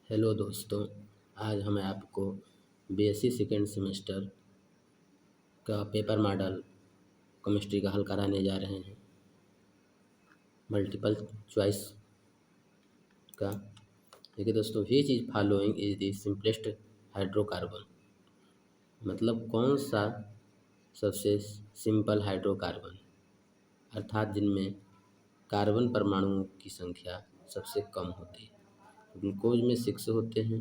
Hello दोस्तों, आज हम आपको बीएससी सेकेंड सेमेस्टर का पेपर मॉडल केमिस्ट्री का हल कराने जा रहे हैं। मल्टीपल चॉइस का देखिए दोस्तों, which is following is the simplest hydrocarbon. मतलब कौन सा सबसे सिंपल हाइड्रोकार्बन, अर्थात जिनमें कार्बन परमाणुओं की संख्या सबसे कम होती है। ग्लूकोज में 6 होते हैं,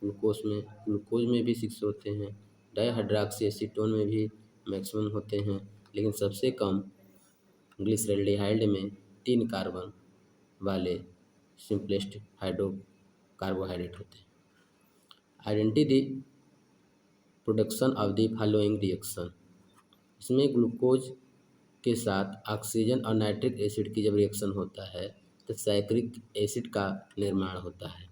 ग्लूकोज में भी 6 होते हैं, डाईहाइड्रॉक्सी एसीटोन में भी मैक्सिमम होते हैं, लेकिन सबसे कम ग्लिसरॉल्डिहाइड में 3 कार्बन वाले सिंपलेस्ट कार्बोहाइड्रेट होते हैं। Identity the production of the following reaction. इसमें ग्लूकोज के साथ ऑक्सीजन और नाइट्रिक एसिड की जब रिएक्शन होता है तो साइक्रिक एसिड का निर्माण होता है।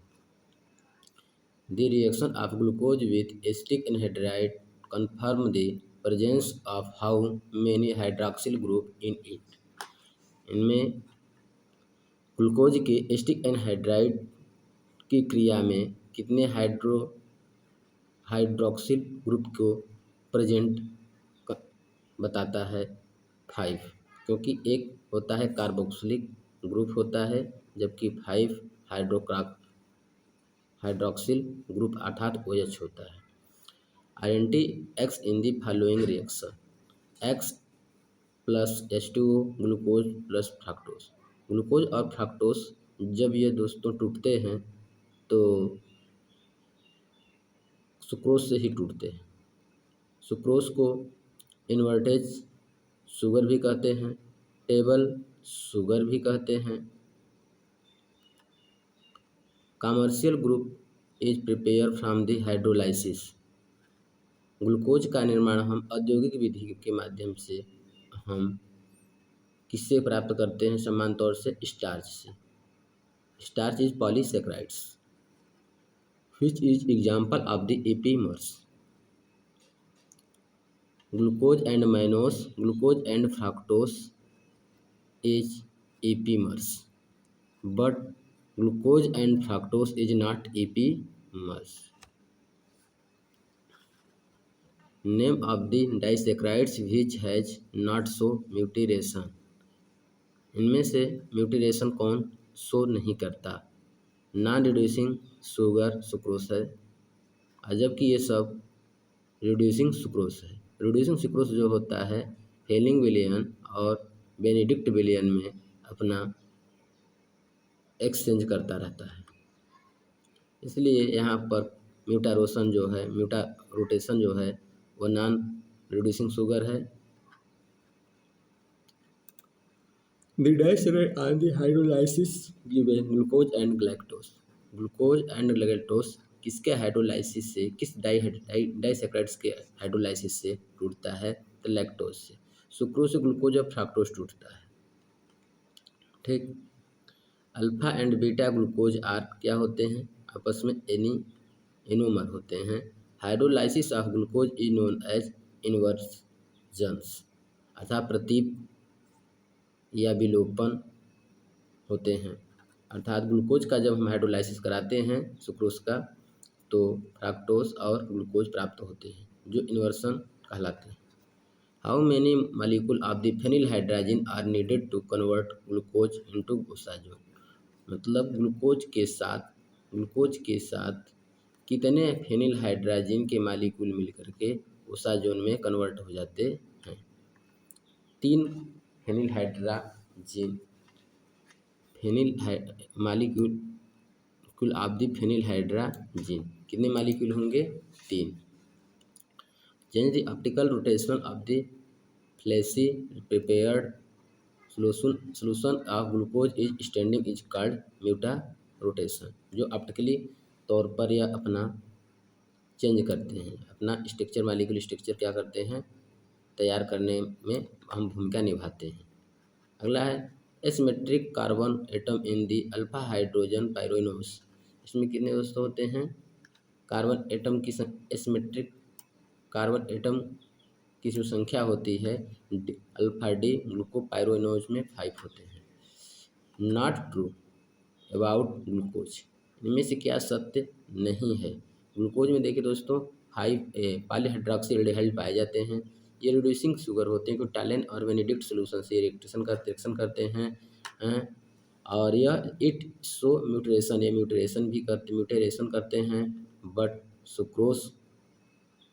The reaction of glucose with acetic anhydride confirm the presence of how many hydroxyl group in it। इनमें ग्लूकोज के एसिटिक एनहाइड्राइड की क्रिया में कितने हाइड्रोक्सिल ग्रुप को प्रेजेंट बताता है 5, क्योंकि एक होता है कार्बोक्सिलिक ग्रुप होता है, जबकि 5 हाइड्रोक्सिल ग्रुप अर्थात OH होता है। Identity x in the following reaction. X plus H2O glucose plus fructose. Glucose और फ्रक्टोज जब ये दोस्तों टूटते हैं तो सुक्रोज से ही टूटते हैं। सुक्रोज को इन्वर्टेज शुगर भी कहते हैं, टेबल शुगर भी कहते हैं। Commercial group is prepare from the hydrolysis. Glucose का निर्माण हम औद्योगिक विधि के माध्यम से हम किससे प्राप्त करते हैं? समान तौर से स्टार्च से। Starch is polysaccharides which is example of the epimers. Glucose and mannose, glucose and fructose is epimers, but glucose and fructose is not epimers. Name of the disaccharides which has not show mutation. इनमें से mutation कौन show नहीं करता? Non reducing sugar sucrose है, जबकि ये सब reducing sucrose है। रिड्यूसिंग सुक्रोस जो होता है हेलिंग विलियन और बेनेडिक्ट विलियन में अपना एक्सचेंज करता रहता है, इसलिए यहाँ पर म्यूटारोटेशन जो है वो नॉन रिड्यूसिंग शुगर है। The disaccharide on the hydrolysis given glucose and galactose। Glucose and galactose किसके हाइड्रोलाइसिस से, किस डाइसैकराइड्स के हाइड्रोलाइसिस से टूटता है? तो लैक्टोज से। सुक्रोज से ग्लूकोज और फ्रक्टोज टूटता है। ठीक। Alpha and beta glucose are क्या होते हैं? आपस में एनोमर होते हैं। Hydrolysis of glucose is known as inversions, अर्थात प्रतीप या विलोपन होते हैं। अर्थात ग्लूकोज का जब हम हाइड्रोलाइसिस कराते हैं सुक्रोज का, तो फ्रक्टोज और ग्लूकोज प्राप्त होते हैं जो इन्वर्सन कहलाते हैं। How many molecule of the phenylhydrazine are needed to convert glucose into osazone. मतलब ग्लूकोज के साथ कितने फेनिलहाइड्राजिन के मॉलिक्यूल मिलकर के ओसाजोन में कन्वर्ट हो जाते हैं? 3 phenylhydrazine molecule of the phenylhydrazine कितने मॉलिक्यूल होंगे? 3। Change the optical rotation of the freshly prepared solution of glucose is standing is called muta rotation. जो ऑप्टिकली तौर पर या अपना चेंज करते हैं, अपना स्ट्रक्चर मॉलिक्यूल स्ट्रक्चर क्या करते हैं, तैयार करने में हम भूमिका निभाते हैं। अगला है asymmetric carbon atom in the alpha hydrogen pyranose. इसमें कितने दोस्तों होते हैं? कार्बन एटम की एसिमेट्रिक कार्बन एटम की जो संख्या होती है अल्फा डी ग्लूकोपाइरोनोज में 5 होते हैं। Not true about glucose. इनमें से क्या सत्य नहीं है? ग्लूकोज में देखिए दोस्तों 5 पॉलीहाइड्रोक्सील्डिहाइड पाए जाते हैं। ये रिड्यूसिंग शुगर होते हैं क्योंकि टालेन और बेनेडिक्ट सॉल्यूशन से रिएक्शन करते हैं। हैं? और यह इट सो म्यूटेशन, ये म्यूटेशन करते हैं। बट सुक्रोज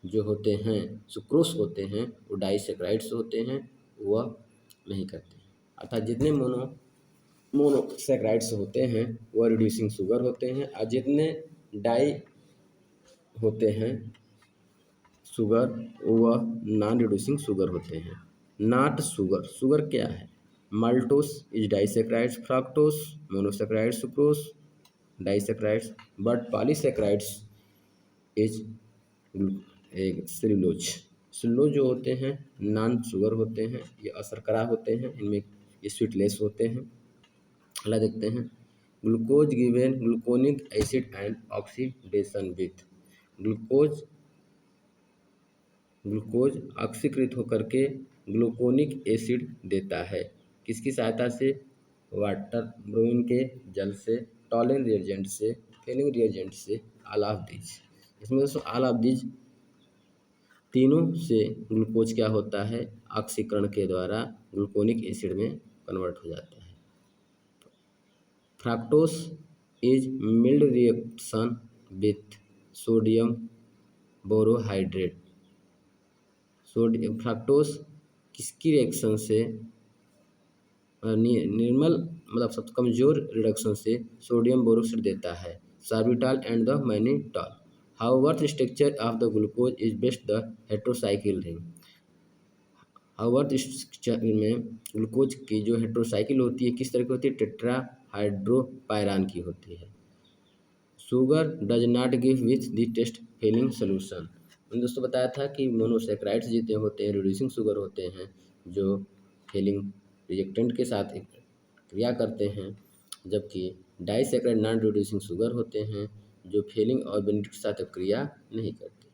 जो होते हैं, सुक्रोस होते हैं, वो डाइसेक्राइड्स होते हैं, वह नहीं करते हैं। अर्थात जितने मोनोसेक्राइड्स होते हैं वह रिड्यूसिंग शुगर होते हैं, और जितने डाई होते हैं शुगर वह नॉन रिड्यूसिंग शुगर होते हैं। नॉट शुगर, शुगर क्या है? Maltose is disaccharides, fructose monosaccharides, sucrose disaccharides, but polysaccharides is cellulose. Cellulose जो होते हैं नॉन शुगर होते हैं, ये अशर्करा होते हैं, इनमें ये स्वीटलेस होते हैं। अगला देखते हैं, glucose given gluconic acid and oxidation with. Glucose ऑक्सीकृत होकर के ग्लूकोनिक एसिड देता है, किसकी सहायता से? वाटर, ब्रोमीन के जल से, टॉलिन रिएजेंट से, फिलिंग रिएजेंट से, ऑल ऑफ दीज। इसमें दोस्तों ऑल ऑफ दीज तीनों से ग्लूकोज क्या होता है? ऑक्सीकरण के द्वारा ग्लूकोनिक एसिड में कन्वर्ट हो जाता है। Fructose is mild reaction with sodium borohydrate. Fructose किसकी रिएक्शन से? निर्मल मतलब सबसे कमजोर रिडक्शन से सोडियम बोरोक्साइड देता है, sorbitol and the mannitol. However the structure of the glucose is best the heterocycle ring. However इस स्ट्रक्चर में ग्लूकोज की जो हेट्रोसाइकिल होती है किस तरह की होती है? टेट्रा हाइड्रोपायरान की होती है। Sugar does not give with the test filling solution. मैंने दोस्तों बताया था कि मोनोसेक्राइड्स जितने होते हैं रिड्यूसिंग शुगर होते हैं, जो फिलिंग रिएक्टेंट के साथ क्रिया करते हैं, जबकि डाइसेक्राइड नॉन रिड्यूसिंग शुगर होते हैं जो फिलिंग और बेनेडिक्ट के साथ क्रिया नहीं करते।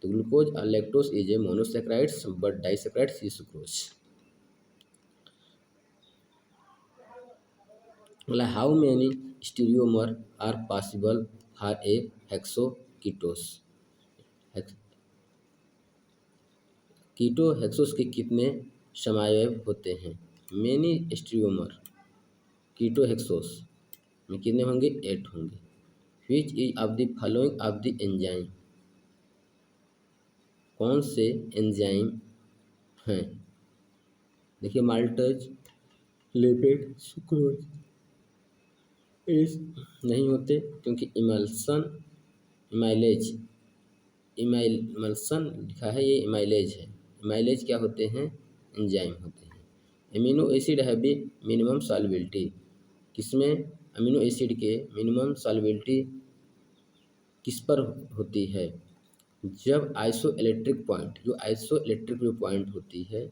तो ग्लूकोज और lactose is a monosaccharides but disaccharides is sucrose. How many stereomer are possible for a hexoketose. Keto hexose के कितने समावयव होते हैं? मेनी स्टीरियोमर कीटो हेक्सोस में कितने होंगे? 8 होंगे। Which is of the following of the enzyme, कौन से एंजाइम हैं? देखिए माल्टोज, लिपिड, सुक्रोज इस नहीं होते क्योंकि इमाइलेशन लिखा है, ये इमाइलेज है। इमाइलेज क्या होते हैं? एंजाइम होते हैं। अमीनो एसिड है भी मिनिमम सॉल्युबिलिटी, किसमें? अमीनो एसिड के मिनिमम सॉल्युबिलिटी किस पर होती है? जब आइसोइलेक्ट्रिक पॉइंट, जो आइसोइलेक्ट्रिक जो पॉइंट होती है,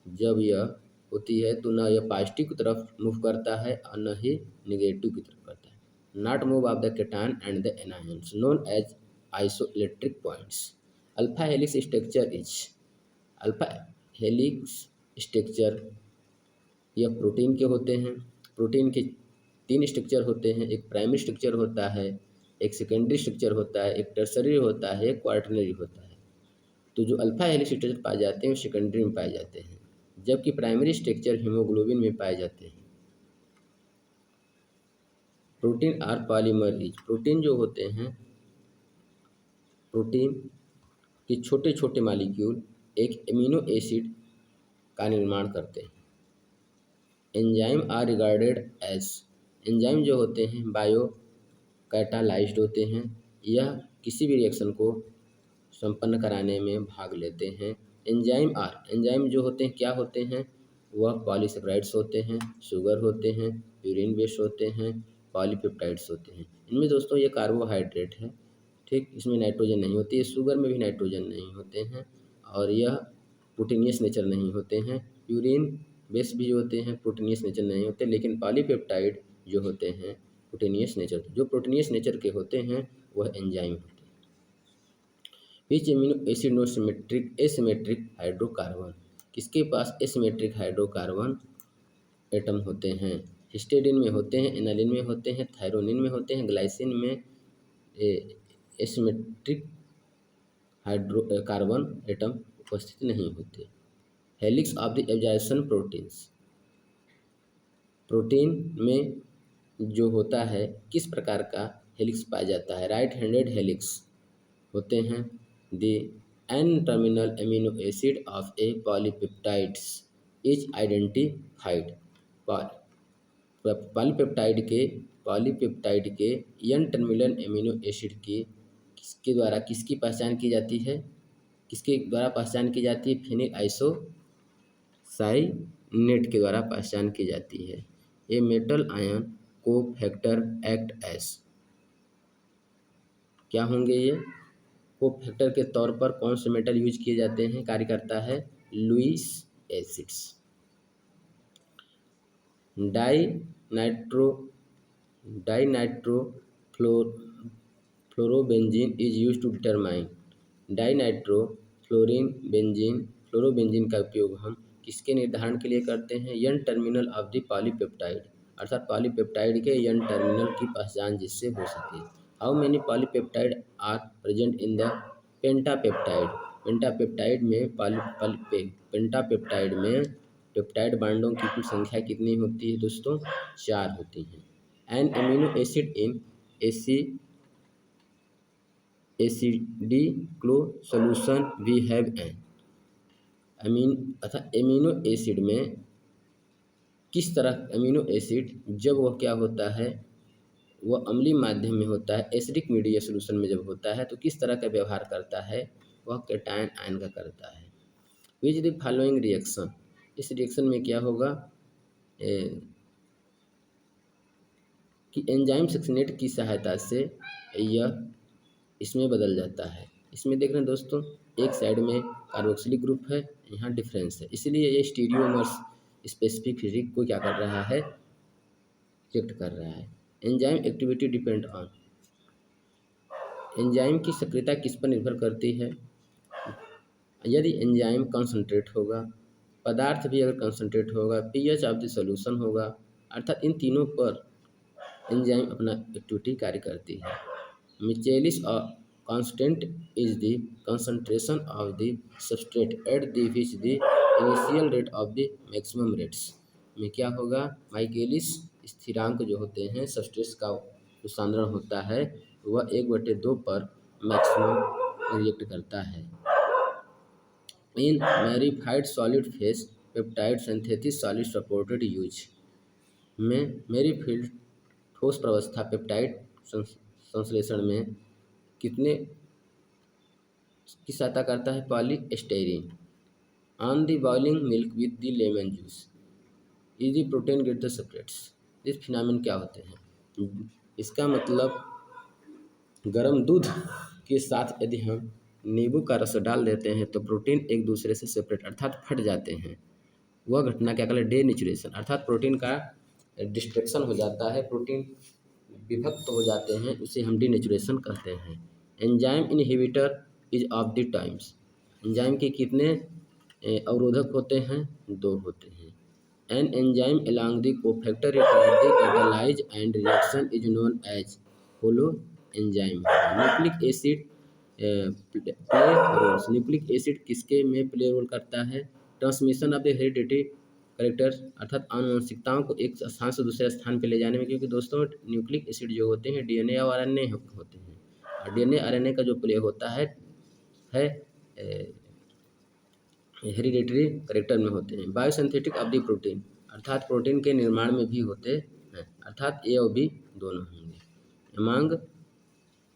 जब यह होती है तो ना यह पॉजिटिव की तरफ मूव करता है और न ही निगेटिव की तरफ करता है। Not move of the cation and the anions known as isoelectric points. Alpha helix structure is, alpha helix structure यह प्रोटीन के होते हैं। प्रोटीन के 3 स्ट्रक्चर होते हैं, एक प्राइमरी स्ट्रक्चर होता है, एक सेकेंडरी स्ट्रक्चर होता है, एक टर्सरी होता है, एक क्वार्टरनरी होता है। तो जो अल्फा हेलिक्स स्ट्रक्चर पाए जाते हैं वो सेकेंडरी में पाए जाते हैं, जबकि प्राइमरी स्ट्रक्चर हीमोग्लोबिन में पाए जाते हैं। Protein are polymer is, protein जो होते हैं, प्रोटीन के छोटे छोटे मॉलिक्यूल एक एमिनो एसिड का निर्माण करते हैं। Enzyme are regarded as, enzyme जो होते हैं बायो कैटालाइज्ड होते हैं, यह किसी भी रिएक्शन को संपन्न कराने में भाग लेते हैं। एंजाइम जो होते हैं क्या होते हैं? वह पॉलीसेक्राइड्स होते हैं, शुगर होते हैं, यूरिन बेस्ड होते हैं, पॉलीपेप्टाइड्स होते हैं। इनमें दोस्तों ये कार्बोहाइड्रेट है, ठीक, इसमें नाइट्रोजन नहीं होती है, शुगर में भी नाइट्रोजन नहीं होते हैं, और यह प्रोटीनियस नेचर नहीं होते हैं। यूरिन बेस भी जो होते हैं प्रोटीनियस नेचर नहीं होते, लेकिन पॉलीपेप्टाइड जो होते हैं प्रोटीनियस नेचर, जो प्रोटीनियस नेचर के होते हैं वह एंजाइम होते हैं। Which amino acid no asymmetric hydrocarbon, किसके पास एसिमेट्रिक हाइड्रोकार्बन एटम होते हैं? हिस्टेडिन में होते हैं, एनालिन में होते हैं, थायरोनिन में होते हैं, ग्लाइसिन में एसिमेट्रिक कार्बन एटम उपस्थित नहीं होते। Helix of the absorption proteins, protein में जो होता है किस प्रकार का हेलिक्स पाया जाता है? राइट हैंडेड हेलिक्स होते हैं। The N terminal amino acid of a polypeptides is identified. Polypeptide के एन टर्मिनल अमीनो एसिड की किसके द्वारा किसकी पहचान की जाती है? किसके द्वारा पहचान की जाती है? फिनिल आइसोसाइनेट के द्वारा पहचान की जाती है। A metal ion cofactor act as, क्या होंगे ये? कोफैक्टर के तौर पर कौन से मेटल यूज किए जाते हैं, कार्य करता है? Lewis acids. Dinitrofluorobenzene is use to determine. Fluorobenzene का उपयोग हम किसके निर्धारण के लिए करते हैं? N terminal of the polypeptide, अर्थात पॉलीपेप्टाइड के एन टर्मिनल की पहचान जिससे हो सके। How many polypeptide are present in the pentapeptide? Pentapeptide में पेप्टाइड बांडों की कुल संख्या कितनी होती है दोस्तों? 4 होती हैं। An amino acid in acidic solution we have an. Amino acid में किस तरह अमीनो एसिड जब वह क्या होता है, वह अम्लीय माध्यम में होता है, एसिडिक मीडिया सोल्यूशन में जब होता है तो किस तरह का व्यवहार करता है? वह कैटायन आयन का करता है। विच द फॉलोइंग रिएक्शन, इस रिएक्शन में क्या होगा कि एंजाइम सक्सिनेट की सहायता से यह इसमें बदल जाता है। इसमें देख रहे हैं दोस्तों, एक साइड में कार्बोक्सिलिक ग्रुप है, यहाँ डिफरेंस है, इसलिए ये स्टीरियोमर्स स्पेसिफिक फिजिक को क्या कर रहा है? रिएक्ट कर रहा है। Enzyme activity depend on, enzyme की सक्रियता किस पर निर्भर करती है? यदि एंजाइम कंसंट्रेट होगा, पदार्थ भी अगर कंसंट्रेट होगा, पीएच ऑफ द सॉल्यूशन होगा, अर्थात इन तीनों पर एंजाइम अपना एक्टिविटी कार्य करती है। Michaelis constant is the concentration of the substrate at the which the initial rate of the maximum rates में क्या होगा? माइकेलिस स्थिरांक जो होते हैं सबस्ट्रेट का जो सांद्रण होता है वह 1/2 पर मैक्सिमम रिएक्ट करता है। In Merrifield solid phase peptide synthesis solid supported use में मैरीफाइड ठोस प्रवस्था पेप्टाइड संश्लेषण में कितने की सहायता करता है? Polystyrene. On the boiling milk with the lemon juice is the protein get the separates. इस फिनोमेनन क्या होते हैं? इसका मतलब गर्म दूध के साथ यदि हम नींबू का रस डाल देते हैं तो प्रोटीन एक दूसरे से सेपरेट अर्थात फट जाते हैं। वह घटना क्या कहलाती है? डेनेचुरेशन, अर्थात प्रोटीन का डिस्ट्रक्शन हो जाता है, प्रोटीन विभक्त हो जाते हैं, उसे हम डीनेचुरेशन कहते हैं। Enzyme inhibitor is of the times, enzyme के कितने अवरोधक होते हैं? 2 होते हैं। An enzyme along the cofactor required the catalyse and reaction is known as holo enzyme. Nucleic acid play roles, nucleic acid किसके में प्ले रोल करता है? Transmission of the heredity character, अर्थात आनुवंशिकताओं को एक स्थान से दूसरे स्थान पर ले जाने में, क्योंकि दोस्तों न्यूक्लिक एसिड जो होते हैं डीएनए और आरएनए होते हैं, और डीएनए आरएनए का जो प्ले होता है हेरिडिटरी करेक्टर में होते हैं। बायोसिंथेटिक ऑफ द प्रोटीन, अर्थात प्रोटीन के निर्माण में भी होते हैं, अर्थात ए और बी दोनों होंगे।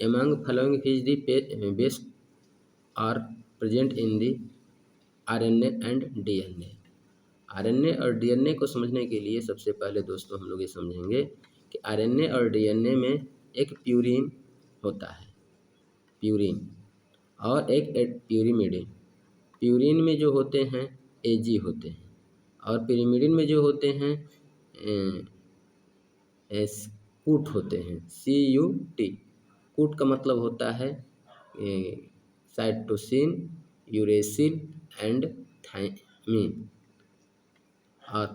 Among following is the best are present in the RNA and DNA. RNA और डीएनए को समझने के लिए सबसे पहले दोस्तों हम लोग ये समझेंगे कि आरएनए और डीएनए में एक प्यूरिन होता है, प्यूरिन, और एक प्यूरिमिडिन। प्यूरिन में जो होते हैं एजी होते हैं, और पिरिमिडिन में जो होते हैं कूट होते हैं, CUT। कूट का मतलब होता है साइटोसिन, यूरेसिल एंड थायमिन। और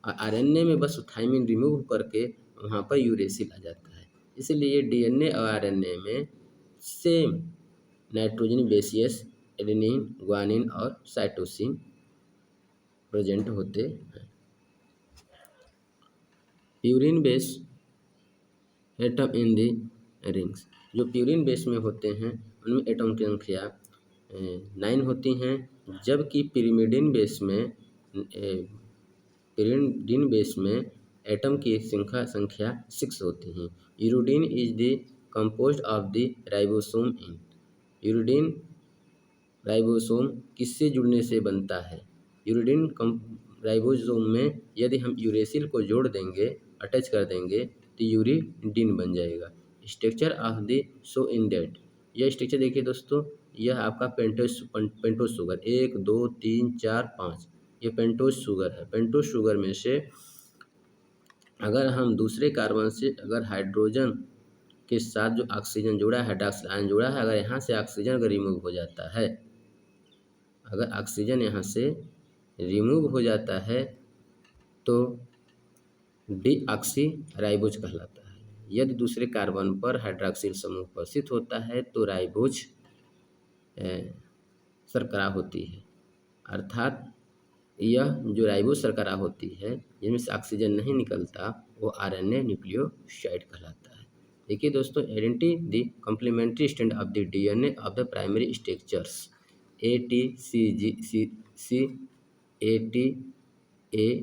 आरएनए में बस थायमिन रिमूव करके वहाँ पर यूरेसिल आ जाता है। इसलिए डीएनए और आरएनए में सेम नाइट्रोजन बेसियस एडेनिन ग्वानिन और साइटोसिन प्रेजेंट होते हैं। Purine base atom in the rings, जो प्यूरिन बेस में होते हैं उनमें एटम की संख्या 9 होती हैं, जबकि पिरिमिडिन बेस में एटम की संख्या 6 होती हैं। Uridine is the composed of the ribosome in, uridine ribosome किससे जुड़ने से बनता है? यूरिडीन राइबोसोम में यदि हम यूरेसिल को जोड़ देंगे, अटैच कर देंगे तो यूरिडीन बन जाएगा। Structure of the so in that, यह स्ट्रक्चर देखिए दोस्तों, यह आपका पेंटोज शुगर 1 2 3 4 5, ये पेंटोज शुगर है। पेंटोज शुगर में से अगर हम दूसरे कार्बन से अगर हाइड्रोजन के साथ जो ऑक्सीजन जुड़ा है, हाइड्रॉक्सिल आयन जुड़ा है, अगर यहाँ से ऑक्सीजन अगर रिमूव हो जाता है, अगर ऑक्सीजन यहाँ से रिमूव हो जाता है तो डीऑक्सी राइबोज कहलाता है। यदि दूसरे कार्बन पर हाइड्रॉक्सिल समूह उपस्थित होता है तो राइबोज शर्करा होती है। अर्थात यह जो राइबोज शर्करा होती है जिसमें से ऑक्सीजन नहीं निकलता, वो आरएनए न्यूक्लियोसाइड कहलाता है। देखिए दोस्तों, identify the complementary strand of the DNA of the primary structures ATCG ATATC।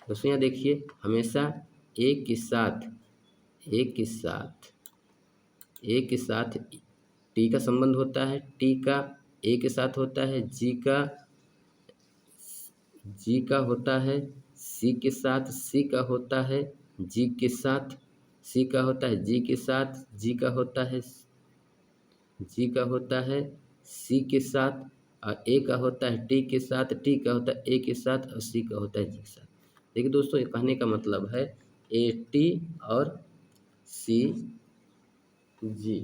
दोस्तों यहाँ देखिए, हमेशा एक के साथ टी का संबंध होता है, टी का ए के साथ होता है, जी का होता है, सी के साथ सी का होता है, जी के साथ सी का होता है, जी के साथ जी का होता है, जी का होता है, सी के साथ, और ए का होता है टी के साथ, टी का होता है ए के साथ, और सी का होता है जी के साथ। देखिए दोस्तों, ये कहने का मतलब है ए टी और सी जी।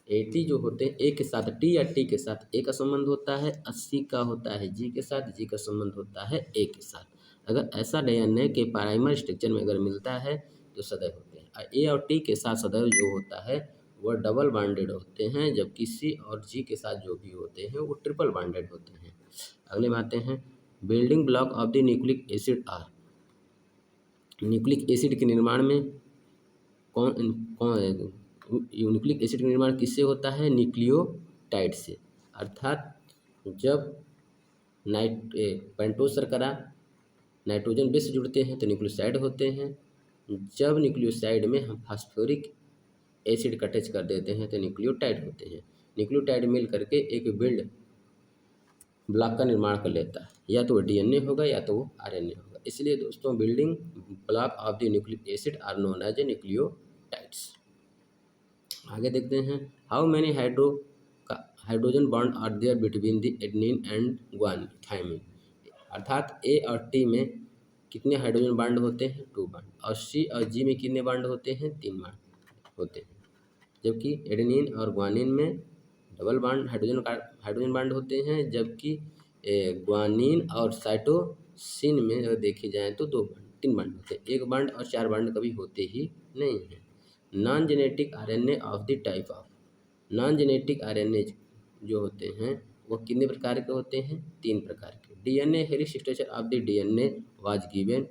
ए टी जो होते हैं ए के साथ टी या टी के साथ ए का संबंध होता है, 80 का होता है जी के साथ, जी का संबंध होता है ए के साथ। अगर ऐसा डीएनए के प्राइमरी स्ट्रक्चर में अगर मिलता है तो सदैव होते हैं। और ए और टी के साथ सदैव जो होता है वह डबल बाइंडेड होते हैं, जबकि सी और जी के साथ जो भी होते हैं वो ट्रिपल बाइंडेड होते हैं। अगले में आते हैं, building block of the nucleic acid are. Nucleic acid के निर्माण में न्यूक्लिक एसिड का निर्माण किससे होता है? न्यूक्लियोटाइड से। अर्थात जब पेंटोज शर्करा नाइट्रोजन बेस से जुड़ते हैं तो न्यूक्लियोसाइड होते हैं। जब न्यूक्लियोसाइड में हम फास्फोरिक एसिड का टच कर देते हैं तो न्यूक्लियोटाइड होते हैं। न्यूक्लियोटाइड मिल करके एक बिल्ड ब्लॉक का निर्माण कर लेता है, या तो वो डीएनए होगा या तो वो आरएनए होगा। इसलिए दोस्तों, building block of the nucleic acid are known as a nucleotides. आगे देखते हैं, how many hydrogen bond are there between the adenine and thymine. अर्थात ए और टी में कितने हाइड्रोजन बॉन्ड होते हैं? 2 बॉन्ड। और सी और जी में कितने बॉन्ड होते हैं? 3 बॉन्ड होते हैं। जबकि एडेनिन और ग्वानिन में डबल बॉन्ड हाइड्रोजन बॉन्ड होते हैं, जबकि ग्वानिन और साइटोसिन में अगर देखे जाएँ तो 3 बॉन्ड होते हैं। 1 बॉन्ड और 4 बॉन्ड कभी होते ही नहीं हैं। Non genetic RNA of the type of, non genetic RNA जो होते हैं वो कितने प्रकार के होते हैं? 3 प्रकार के। DNA helix structure of the DNA was given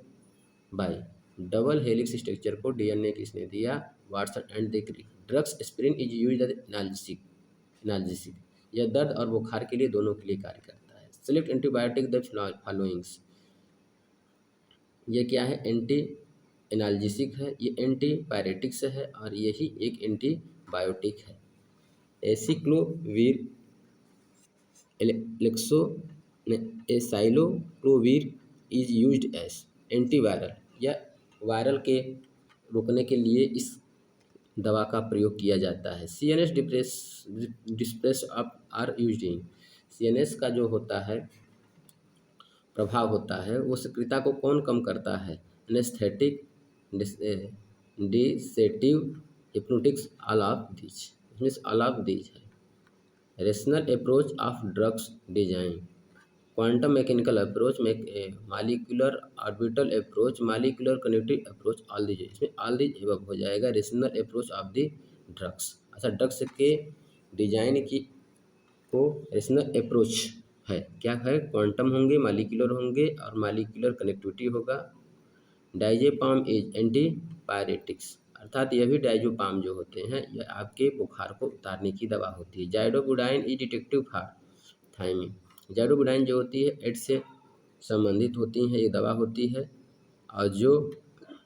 by, double helix structure को डीएनए किसने दिया? Watson and the Crick. Drugs aspirin is used as analgesic, यह दर्द और बुखार के लिए दोनों के लिए कार्य करता है। सेलेक्ट एंटीबायोटिक द फॉलोइंग्स, ये क्या है? एंटी एनाल्जेसिक है, ये एंटीपायरेटिक्स है, और यही एक एंटीबायोटिक है। Acyclovir acyclovir is used as antiviral, या वायरल के रोकने के लिए इस दवा का प्रयोग किया जाता है। CNS डिस्प्रेस आर यूज्ड इन, CNS का जो होता है प्रभाव होता है वो सक्रियता को कौन कम करता है? Anaesthetic, sedative, hypnotics, all of these. इसमें ऑल ऑफ दीज है। Rational approach of drugs design, quantum mechanical approach, molecular orbital approach, molecular connective approach, all these, इसमें ऑल दीज एबव हो जाएगा। Rational approach of the drugs, अच्छा drugs के design की को rational approach है, क्या है, क्वांटम होंगे, मालिकुलर होंगे और मालिकुलर कनेक्टिविटी होगा। डाइजेपाम इज एंटीपायरेटिक्स, अर्थात यह भी डाइजोपाम जो होते हैं यह आपके बुखार को उतारने की दवा होती है। जाइडोबुडाइन इज डिटेक्टिव फॉर थायमिन, जाइडोबुडाइन जो होती है एड्स से संबंधित होती हैं, ये दवा होती है। और जो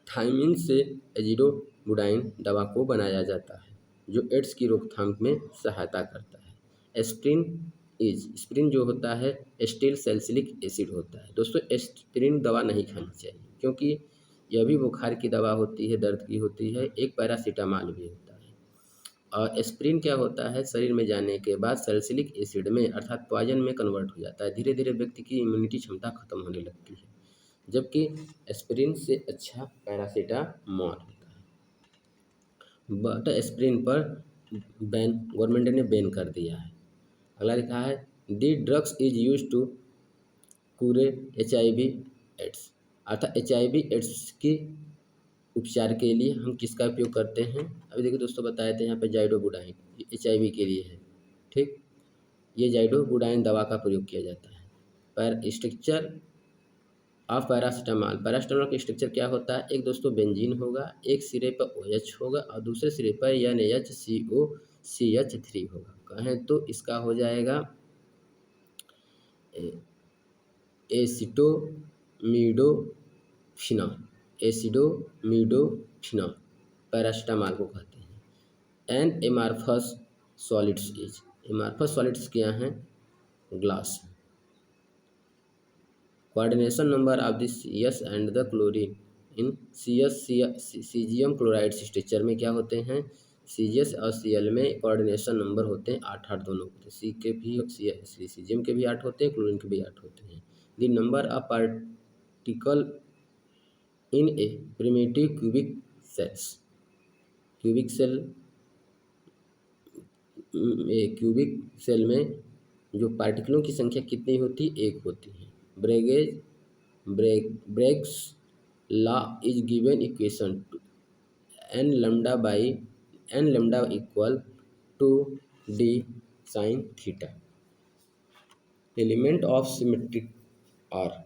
थायमिन से एजिडोबुडाइन दवा को बनाया जाता है जो एड्स की रोकथाम में सहायता करता है। एस्पिरिन जो होता है एस्टिल सैलिसिलिक एसिड होता है। दोस्तों एस्पिरिन दवा नहीं खानी चाहिए क्योंकि यह भी बुखार की दवा होती है, दर्द की होती है, एक पैरासीटामॉल भी होता है। और एस्पिरिन क्या होता है, शरीर में जाने के बाद सैलिसिलिक एसिड में अर्थात पॉइजन में कन्वर्ट हो जाता है, धीरे धीरे व्यक्ति की इम्यूनिटी क्षमता खत्म होने लगती है, जबकि एस्पिरिन से अच्छा पैरासीटामॉल होता है। बट एस्पिरिन पर बैन गवर्नमेंट ने बैन कर दिया है। अगला लिखा है the drugs is use to cure HIV AIDS, अर्थात HIV एड्स की उपचार के लिए हम किसका उपयोग करते हैं। अभी देखिए दोस्तों बताए थे यहाँ पे जाइडोबुडाइन HIV के लिए है, ठीक, ये जाइडोबुडाइन दवा का प्रयोग किया जाता है। पर स्ट्रक्चर ऑफ पैरासीटामॉल, पैरासीटामॉल का स्ट्रक्चर क्या होता है, एक दोस्तों बेंजीन होगा, एक सिरे पर OH होगा और दूसरे सिरे पर NaCOCH3 होगा। कहें तो इसका हो जाएगा एसिटोमिडोफिनॉल, एसिडोमिडोफिनॉल पैरासीटामॉल को कहते हैं। And amorphous solids is, amorphous solids क्या हैं, glass. Coordination number of the CS and the chlorine in caesium chloride structure में क्या होते हैं, CGS और Cl में कोऑर्डिनेशन नंबर होते हैं 8 दोनों होते हैं, सी के भी सीजियम के भी 8 होते हैं, क्लोरीन के भी 8 होते हैं। The number of particle in a primitive cubic cells, cubic cell cubic cell में जो पार्टिकलों की संख्या कितनी होती है, 1 होती है। Bragg's law is given equation to n lambda equal to d sin theta. Element of symmetric are,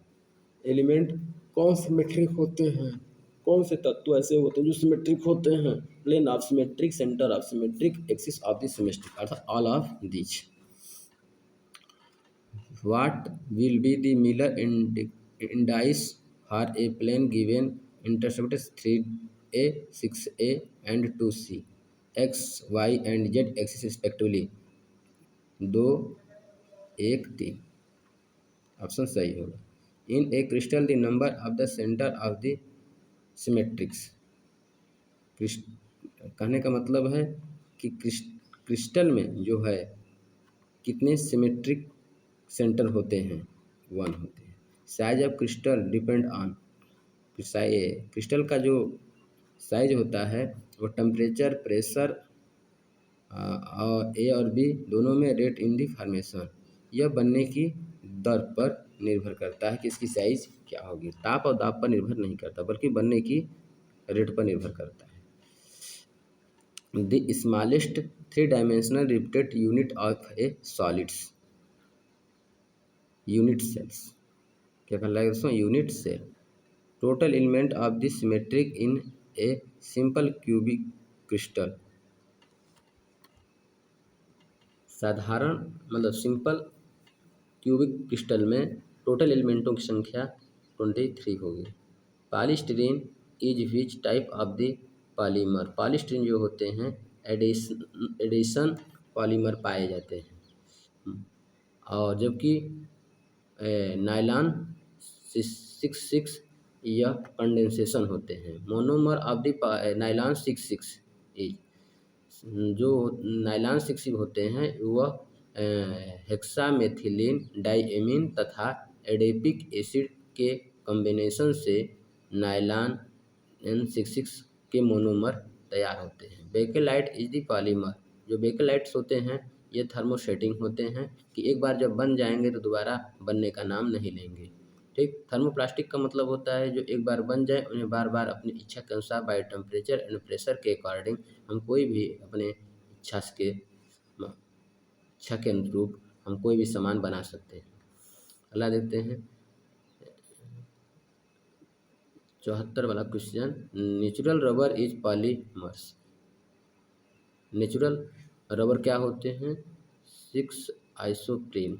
element कौन सिमेट्रिक होते हैं, कौन से तत्व ऐसे होते हैं जो सिमेट्रिक होते हैं, plane of symmetric, centre of symmetric, axis of the symmetric, अर्थात all of these. What will be the Miller indice for a plane given intercepts 3a, 6a and 2c, x, y and z axis respectively? 2, 1, 3 option सही होगा। In a crystal the number of the centre of the symmetrics, कहने का मतलब है कि crystal में जो है कितने सिमेट्रिक सेंटर होते हैं, 1 होते हैं। Size of crystal depend on, crystal का जो साइज होता है वो टेम्परेचर, प्रेशर और A और B दोनों में रेट इन दी फॉर्मेशन, यह बनने की दर पर निर्भर करता है कि इसकी साइज क्या होगी। ताप और दाब पर निर्भर नहीं करता बल्कि बनने की रेट पर निर्भर करता है। The smallest 3 dimensional repeated unit of a solids, unit cells, क्या कहलाएगा दोस्तों, unit cell. Total element of the symmetric in a simple cubic crystal, साधारण मतलब सिंपल क्यूबिक क्रिस्टल में टोटल एलिमेंटों की संख्या 23 होगी। Polystyrene is which type of the polymer, polystyrene जो होते हैं एडिशन पॉलीमर पाए जाते हैं, और जबकि नायलॉन 66 यह कंडेंसेशन होते हैं। Monomer of the nylon 66 is, जो नायलॉन 66 होते हैं वह हेक्सामेथिलीन डाइएमीन तथा एडेपिक एसिड के कॉम्बिनेशन से नायलॉन N66 के मोनोमर तैयार होते हैं। बेकेलाइट इज द पॉलीमर, जो बेकेलाइट्स होते हैं ये थर्मोसेटिंग होते हैं कि एक बार जब बन जाएंगे तो दोबारा बनने का नाम नहीं लेंगे। ठीक, थर्मोप्लास्टिक का मतलब होता है जो एक बार बन जाए उन्हें बार बार अपनी इच्छा के अनुसार बाय टेम्परेचर एंड प्रेशर के अकॉर्डिंग हम कोई भी अपने इच्छा के अनुरूप हम कोई भी सामान बना सकते हैं। अगला देखते हैं 74 वाला question, natural rubber is polymers. Natural rubber क्या होते हैं? 6 आइसोप्रीन।